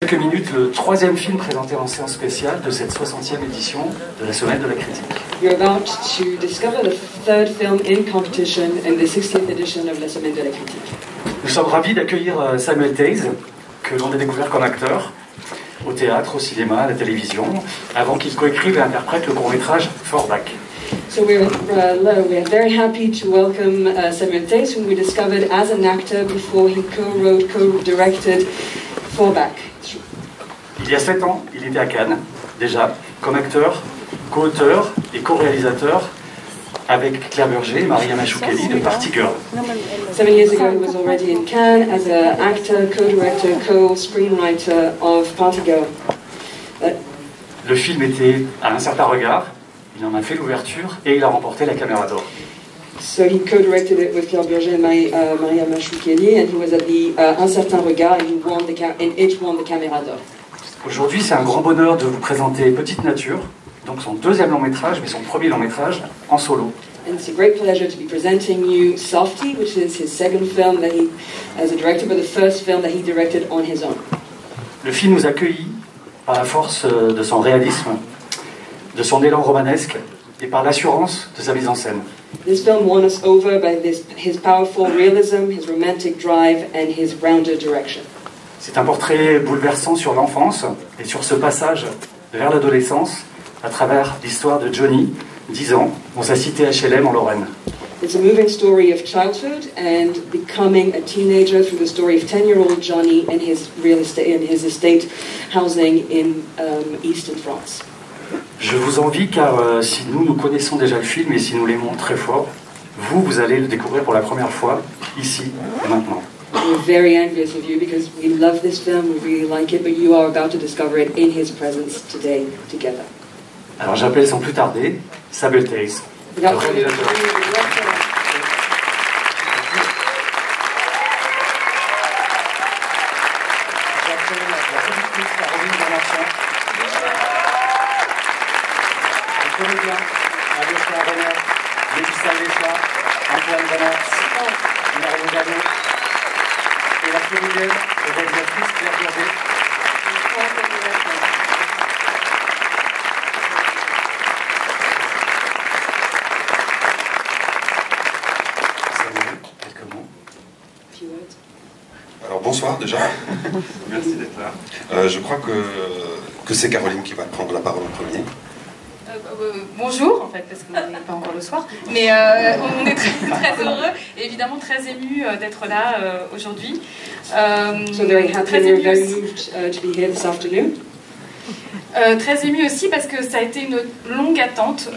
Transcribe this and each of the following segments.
Quelques minutes, le troisième film présenté en séance spéciale de cette 60e édition de la Semaine de la Critique. You're about to discover the third film in competition in the 60th edition of la Semaine de la Critique. Nous sommes ravis d'accueillir Samuel Taze, que l'on a découvert comme acteur, au théâtre, au cinéma, à la télévision, avant qu'il coécrive et interprète le court-métrage Forbach. So we're very happy to welcome Samuel Taze, whom we discovered as an actor before he co-wrote, co-directed Forbach. Il y a 7 ans, il était à Cannes, déjà, comme acteur, co-auteur et co-réalisateur avec Claire Burger et Maria Machoukeli de Party Girl. 7 years ago, he was already in Cannes as an actor, co-director, co-screenwriter of Party Girl. Le film était à un certain regard, il en a fait l'ouverture et il a remporté la Caméra d'Or. So he co-directed it with Claire Burger and Maria Machoukeli, and he was at the Un Certain Regard, and it won the Caméra d'Or. Aujourd'hui, c'est un grand bonheur de vous présenter Petite Nature, donc son deuxième long métrage, mais son premier long métrage en solo. And it's a great pleasure to be presenting you Softy, which is his second film that he, as a director, but the first film that he directed on his own. Le film nous accueillit par la force de son réalisme, de son élan romanesque et par l'assurance de sa mise en scène. This film won us over by his powerful realism, his romantic drive, and his rounded direction. C'est un portrait bouleversant sur l'enfance et sur ce passage vers l'adolescence à travers l'histoire de Johnny, 10 ans, dans sa cité HLM en Lorraine. It's a moving story of childhood and becoming a teenager through the story of 10-year-old Johnny and his real estate and his estate housing in eastern France. Je vous envie car si nous connaissons déjà le film et si nous l'aimons très fort, vous allez le découvrir pour la première fois, ici et maintenant. We're very envious of you because we love this film, we really like it, but you are about to discover it in his presence today, together. Alors j'appelle sans plus tarder Samuel Taze, le réalisateur. Et la comédienne et réalisatrice Claire Burger. Samuel, quelques mots. Alors bonsoir déjà. Merci d'être là. Je crois que c'est Caroline qui va prendre la parole en premier. Bonjour, en fait, parce qu'on n'est pas encore le soir, mais on est très, très heureux et évidemment très émus d'être là aujourd'hui. So very happy and we're very moved to be here this afternoon. Très ému aussi parce que ça a été une longue attente,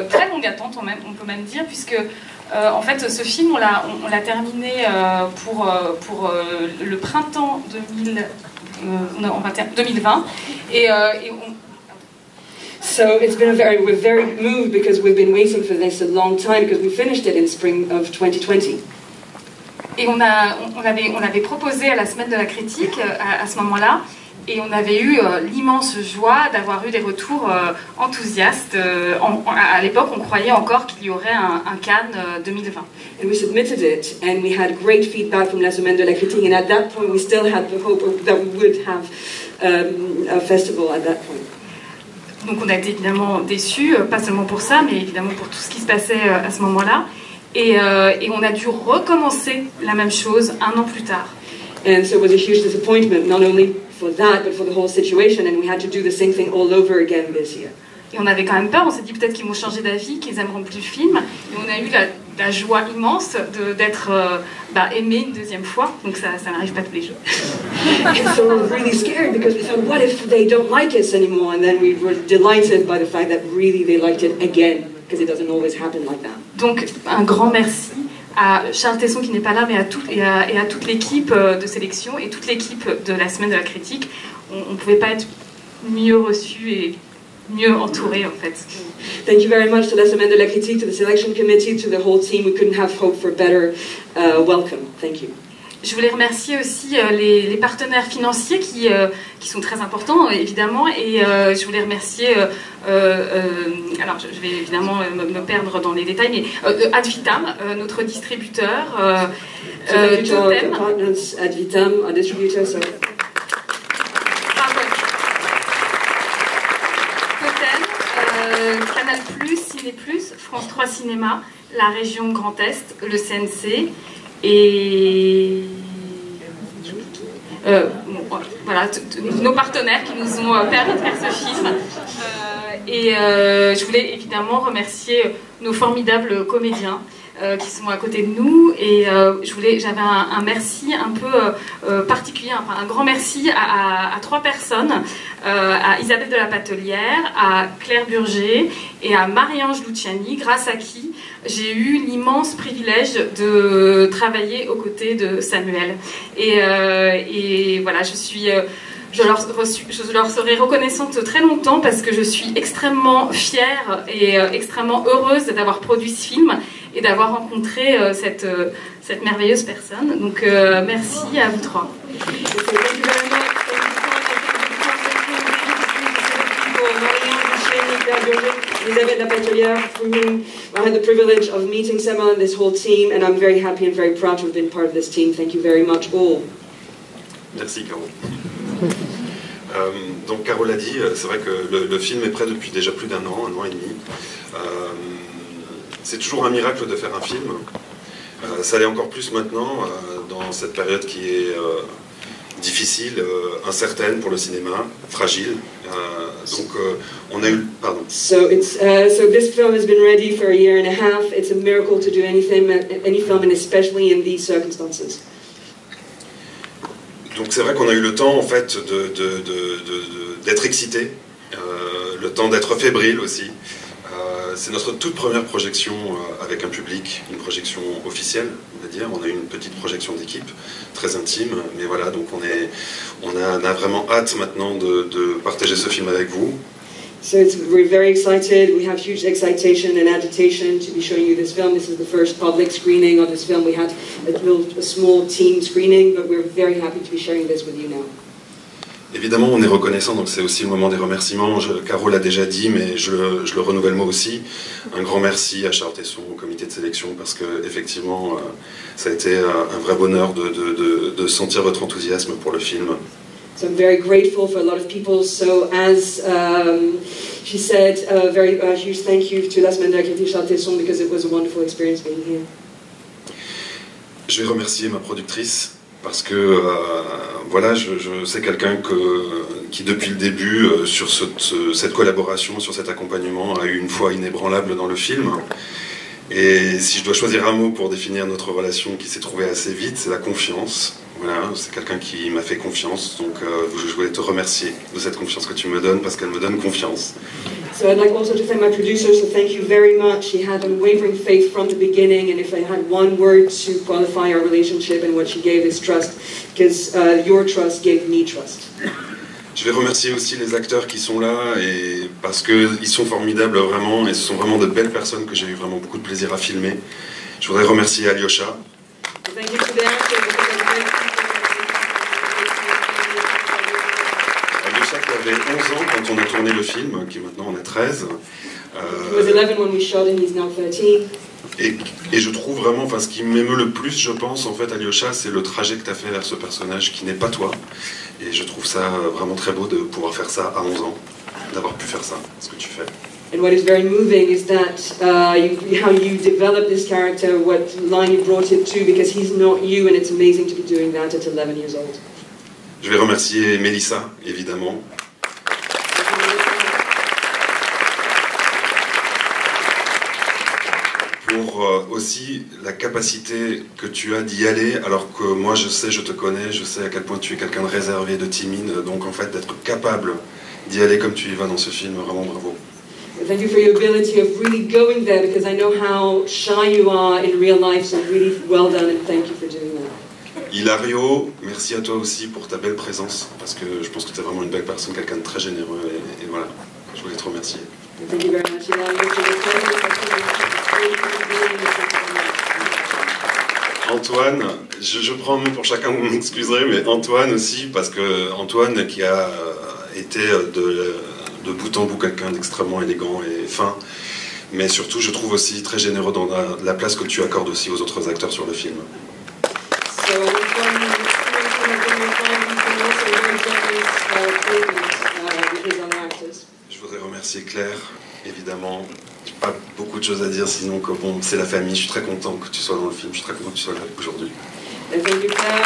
très longue attente on peut même dire, puisque en fait ce film on l'a terminé pour le printemps 2020 et So we're very moved because we've been waiting for this a long time because we finished it in spring of 2020. Et on avait proposé à la Semaine de la Critique à ce moment-là, et on avait eu l'immense joie d'avoir eu des retours enthousiastes. À l'époque, on croyait encore qu'il y aurait un Cannes 2020. And we submitted it, and we had great feedback from la Semaine de la Critique, and at that point we still had the hope that we would have a festival at that point. Donc on a été évidemment déçus, pas seulement pour ça, mais évidemment pour tout ce qui se passait à ce moment-là. Et on a dû recommencer la même chose un an plus tard. And so it was a huge disappointment, not only for that, but for the whole situation, and we had to do the same thing all over again this year. Et on avait quand même peur, on s'est dit peut-être qu'ils vont changer d'avis, qu'ils aimeront plus le film. Et on a eu la joie immense d'être aimé une deuxième fois, donc ça n'arrive pas tous les jours. And so we were really scared because we thought, what if they don't like us anymore? And then we were delighted by the fact that really they liked it again, because it doesn't always happen like that. Donc un grand merci à Charles Tesson qui n'est pas là, mais à toute l'équipe de sélection et toute l'équipe de la Semaine de la Critique. On ne pouvait pas être mieux reçus et mieux entourés en fait. Thank you very much to la Semaine de la Critique, to the selection committee, to the whole team. We couldn't have hoped for better welcome. Thank you. Je voulais remercier aussi les partenaires financiers qui sont très importants, évidemment, et je voulais remercier, alors je vais évidemment me perdre dans les détails, mais Ad Vitam, notre distributeur, Totem. Ad Vitam, our distributor, Canal+, Ciné+, France 3 Cinéma, la région Grand Est, le CNC et... voilà, nos partenaires qui nous ont permis de faire ce film. Je voulais évidemment remercier nos formidables comédiens qui sont à côté de nous, et j'avais un merci un peu particulier, un grand merci à 3 personnes, à Isabelle de la Patelière, à Claire Burger et à Marie-Ange Luciani, grâce à qui j'ai eu l'immense privilège de travailler aux côtés de Samuel. Et voilà, je leur serai reconnaissante très longtemps parce que je suis extrêmement fière et extrêmement heureuse d'avoir produit ce film et d'avoir rencontré cette merveilleuse personne. Donc merci à vous 3. Isabelle Lapatelière, for whom I had the privilege of meeting Samuel and this whole team, and I'm very happy and very proud to have been part of this team. Thank you very much all. Merci Caro. Donc Caro l'a dit, c'est vrai que le film est prêt depuis déjà plus d'un an et demi. C'est toujours un miracle de faire un film. Ça l'est encore plus maintenant, dans cette période qui est difficile, incertaine pour le cinéma, fragile. Donc on a eu... Pardon. So this film has been ready for a year and a half. It's a miracle to do any film, and especially in these circumstances. Donc c'est vrai qu'on a eu le temps en fait d'être excité, le temps d'être fébrile aussi. C'est notre toute première projection avec un public, une projection officielle, on va dire. On a eu une petite projection d'équipe, très intime, mais voilà, donc on a vraiment hâte maintenant de partager ce film avec vous. So we're very excited. We have huge excitation and agitation to be showing you this film. This is the first public screening of this film. We had a small team screening, but we're very happy to be sharing this with you now. Évidemment, on est reconnaissant, donc c'est aussi le moment des remerciements. Caro l'a déjà dit, mais je le renouvelle moi aussi. Un grand merci à Charles Tesson, au comité de sélection, parce que effectivement, ça a été un vrai bonheur de sentir votre enthousiasme pour le film. So I'm very grateful for a lot of people. So as she said, a very huge thank you to la semaine dernière et Charles Tesson, because it was a wonderful experience being here. Je vais remercier ma productrice, parce que voilà, c'est quelqu'un qui depuis le début, sur cette collaboration, sur cet accompagnement, a eu une foi inébranlable dans le film. Et si je dois choisir un mot pour définir notre relation qui s'est trouvée assez vite, c'est la confiance. Voilà, c'est quelqu'un qui m'a fait confiance, donc je voulais te remercier de cette confiance que tu me donnes, parce qu'elle me donne confiance. So I'd like also to thank my producer, so thank you very much. She had unwavering faith from the beginning, and if I had one word to qualify our relationship and what she gave is trust, because your trust gave me trust. Je vais remercier aussi les acteurs qui sont là, et parce qu'ils sont formidables vraiment, et ce sont vraiment de belles personnes que j'ai eu vraiment beaucoup de plaisir à filmer. Je voudrais remercier Alyosha. Thank you to the actors. Alyosha qui avait 11 ans quand on a tourné le film, qui maintenant en a 13. He was 11 when we shot him, he's now 13. Et je trouve vraiment, enfin ce qui m'émeut le plus, je pense, en fait, Alyosha, c'est le trajet que tu as fait vers ce personnage qui n'est pas toi. Et je trouve ça vraiment très beau de pouvoir faire ça à 11 ans, d'avoir pu faire ça, ce que tu fais. And what is very moving is that how you developed this character, what line you brought it to, because he's not you, and it's amazing to be doing that at 11 years old. Je vais remercier Mélissa, évidemment. Pour aussi la capacité que tu as d'y aller, alors que moi je sais, je te connais, je sais à quel point tu es quelqu'un de réservé, de timide, donc en fait d'être capable d'y aller comme tu y vas dans ce film, vraiment bravo. Thank you for your ability of really going there, because I know how shy you are in real life, so really well done and thank you for doing that. Hilario, merci à toi aussi pour ta belle présence, parce que je pense que tu es vraiment une belle personne, quelqu'un de très généreux, et voilà, je voulais te remercier. Thank you very much, Hilario, for your presence. Antoine, je prends un mot pour chacun, vous m'excuserez, mais Antoine aussi, parce que Antoine qui a été de bout en bout quelqu'un d'extrêmement élégant et fin, mais surtout je trouve aussi très généreux dans la place que tu accordes aussi aux autres acteurs sur le film. Je voudrais remercier Claire, évidemment. J'ai pas beaucoup de choses à dire, sinon que bon, c'est la famille. Je suis très content que tu sois dans le film. Je suis très content que tu sois là aujourd'hui. Thank you, Claire.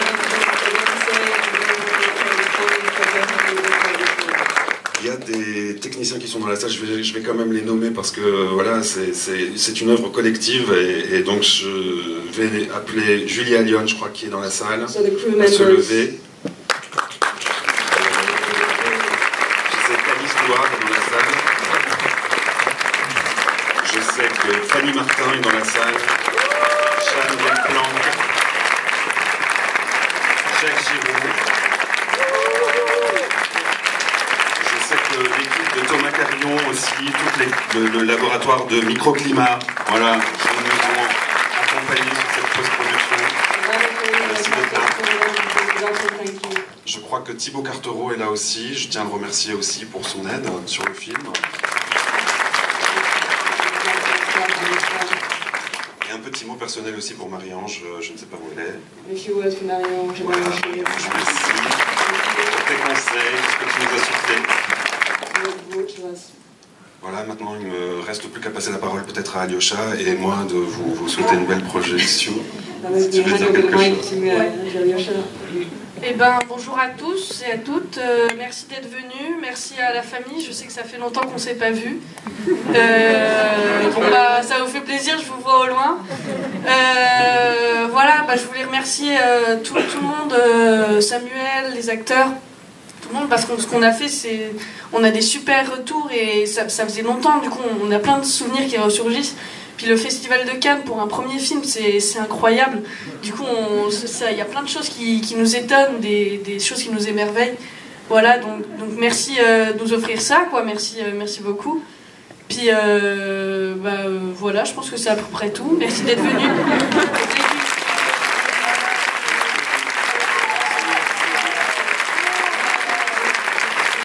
Il y a des techniciens qui sont dans la salle, je vais quand même les nommer parce que voilà, c'est une œuvre collective et donc je vais appeler Julia Lyon, je crois, qui est dans la salle, So the crew à se members. lever. Je sais qu'Alice Loire est dans la salle. Je sais que Fanny Martin est dans la salle. Jeanne Delplanque. Jacques Giraud. L'équipe de Thomas Carillon aussi, le laboratoire de microclimat, voilà, qui nous ont accompagnés sur cette post-production. Merci d'être là. Je crois que Thibaut Cartereau est là aussi, je tiens à le remercier aussi pour son aide sur le film. Et un petit mot personnel aussi pour Marie-Ange, je ne sais pas où elle est. Voilà, je vous remercie pour tes conseils, tout ce que tu nous as soufflé. Voilà, maintenant il me reste plus qu'à passer la parole peut-être à Alyosha et moi de vous souhaiter une belle projection. Si tu veux dire quelque chose. Eh ben, bonjour à tous et à toutes, merci d'être venus, merci à la famille, je sais que ça fait longtemps qu'on ne s'est pas vus. Bon, bah, ça vous fait plaisir, je vous vois au loin. Voilà, bah, je voulais remercier tout le monde, Samuel, les acteurs, tout le monde, parce que ce qu'on a fait, c'est... On a des super retours et ça faisait longtemps, du coup on a plein de souvenirs qui ressurgissent. Puis le Festival de Cannes pour un premier film, c'est incroyable. Du coup, il y a plein de choses qui nous étonnent, des choses qui nous émerveillent. Voilà, donc merci de nous offrir ça, quoi. Merci beaucoup. Puis voilà, je pense que c'est à peu près tout. Merci d'être venus.